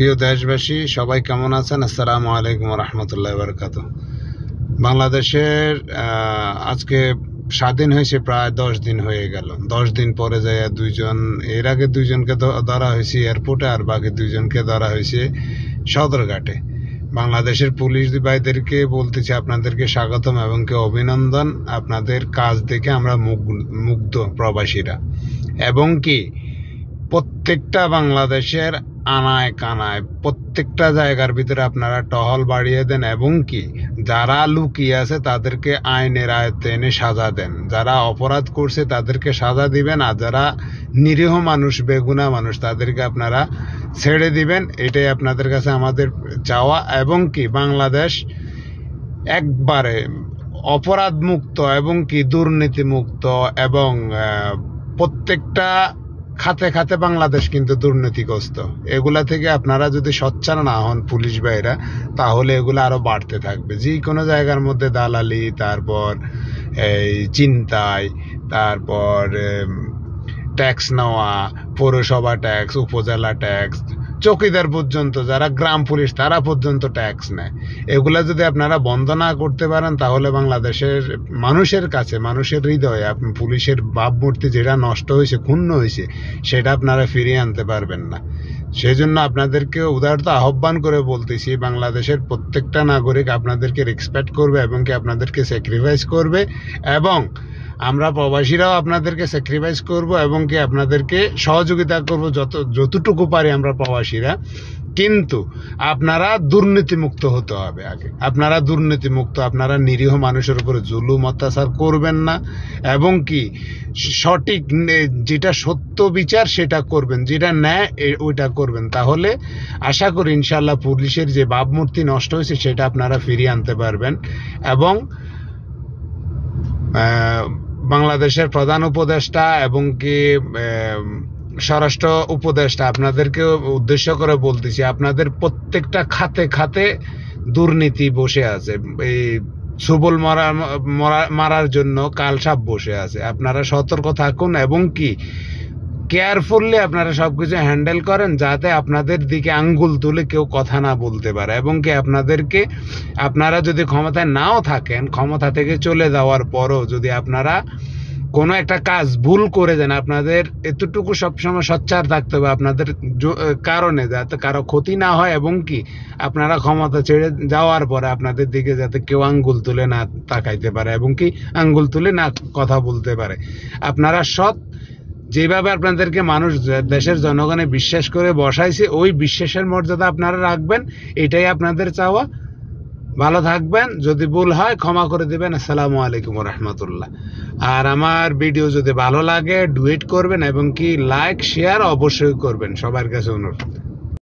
প্রিয় দেশবাসী সবাই কেমন আছেন? আসসালামু আলাইকুম ওয়া রাহমাতুল্লাহি ওয়া বারাকাতুহু। বাংলাদেশের আজকে স্বাধীন হয়েছে প্রায় 10 দিন হয়ে গেল। 10 দিন পরে যায় এর আগে দুইজনকে ধরা হয়েছে এয়ারপোর্টে, আর বাকি দুইজনকে ধরা হয়েছে সদরঘাটে। বাংলাদেশের পুলিশ ভাইদেরকে বলতেছি আপনাদেরকে স্বাগতম এবং অভিনন্দন। আপনাদের কাজ দেখে আমরা মুগ্ধ প্রবাসীরা, এবং কি প্রত্যেকটা বাংলাদেশের আনায় কানায় প্রত্যেকটা জায়গার ভিতরে আপনারা টহল বাড়িয়ে দেন, এবং কি যারা লুকিয়ে আছে তাদেরকে আইনের আয়ত্তে এনে সাজা দেন। যারা অপরাধ করছে তাদেরকে সাজা দিবেন, আর যারা নিরীহ মানুষ, বেগুনা মানুষ, তাদেরকে আপনারা ছেড়ে দিবেন। এটাই আপনাদের কাছে আমাদের চাওয়া। এবং কি বাংলাদেশ একবারে অপরাধ মুক্ত এবং কি দুর্নীতি মুক্ত, এবং প্রত্যেকটা খাতে খাতে বাংলাদেশ কিন্তু দুর্নীতিগ্রস্ত। এগুলা থেকে আপনারা যদি সোচ্চার না হন পুলিশ ভাইরা, তাহলে এগুলো আরো বাড়তে থাকবে। যে কোনো জায়গার মধ্যে দালালি, তারপর এই ছিনতাই, তারপর ট্যাক্স নেওয়া, পৌরসভা ট্যাক্স, উপজেলা ট্যাক্স, চৌকিদার পর্যন্ত, যারা গ্রাম পুলিশ তারা পর্যন্ত ট্যাক্স নেয়। এগুলা যদি আপনারা বন্ধ না করতে পারেন, তাহলে বাংলাদেশের মানুষের কাছে, মানুষের হৃদয়ে পুলিশের ভাবমূর্তি যেটা নষ্ট হয়েছে, ক্ষুণ্ণ হয়েছে, সেটা আপনারা ফিরিয়ে আনতে পারবেন না। সেই জন্য আপনাদেরকে উদারত আহ্বান করে বলতেছি, বাংলাদেশের প্রত্যেকটা নাগরিক আপনাদেরকে রেসপেক্ট করবে এবং কি আপনাদেরকে স্যাক্রিফাইস করবে, এবং আমরা প্রবাসীরাও আপনাদেরকে স্যাক্রিফাইস করব এবং কি আপনাদেরকে সহযোগিতা করব যতটুকু পারি আমরা প্রবাসীরা। কিন্তু আপনারা দুর্নীতিমুক্ত হতে হবে আগে। আপনারা দুর্নীতিমুক্ত, আপনারা নিরীহ মানুষের উপরে জুলুম অত্যাচার করবেন না, এবং কি সঠিক যেটা সত্য বিচার সেটা করবেন, যেটা ন্যায় ওইটা করবেন। তাহলে আশা করি ইনশাল্লাহ পুলিশের যে ভাবমূর্তি নষ্ট হয়েছে সেটা আপনারা ফিরিয়ে আনতে পারবেন। এবং বাংলাদেশের প্রধান উপদেষ্টা এবং কি স্বরাষ্ট্র উপদেষ্টা, আপনাদেরকে উদ্দেশ্য করে বলতেছি, আপনাদের প্রত্যেকটা খাতে খাতে দুর্নীতি বসে আছে। এই সুবল মারার জন্য কালসাপ বসে আছে। আপনারা সতর্ক থাকুন এবং কি কেয়ারফুললি আপনারা সবকিছু হ্যান্ডেল করেন, যাতে আপনাদের দিকে আঙ্গুল তুলে কেউ কথা না বলতে পারে। এবং কি আপনারা যদি ক্ষমতায় নাও থাকেন, ক্ষমতা থেকে চলে যাওয়ার পরও যদি আপনারা কোনো একটা কাজ ভুল করে দেন, আপনাদের এতটুকু সবসময় সোচ্চার থাকতে হবে আপনাদের কারণে, যাতে কারো ক্ষতি না হয়, এবং কি আপনারা ক্ষমতা ছেড়ে যাওয়ার পরে আপনাদের দিকে যাতে কেউ আঙ্গুল তুলে না তাকাইতে পারে, এবং কি আঙ্গুল তুলে না কথা বলতে পারে। আপনারা যেভাবে আপনাদেরকে মানুষ, দেশের জনগণে বিশ্বাস করে বসাইছে, ওই বিশ্বাসের মর্যাদা আপনারা রাখবেন, এটাই আপনাদের চাওয়া। ভালো থাকবেন, যদি ভুল হয় ক্ষমা করে দিবেন। আসসালামু আলাইকুম ওয়া রাহমাতুল্লাহ। আর আমার ভিডিও যদি ভালো লাগে ডুয়েট করবেন, এবং কি লাইক শেয়ার অবশ্যই করবেন, সবার কাছে অনুরোধ।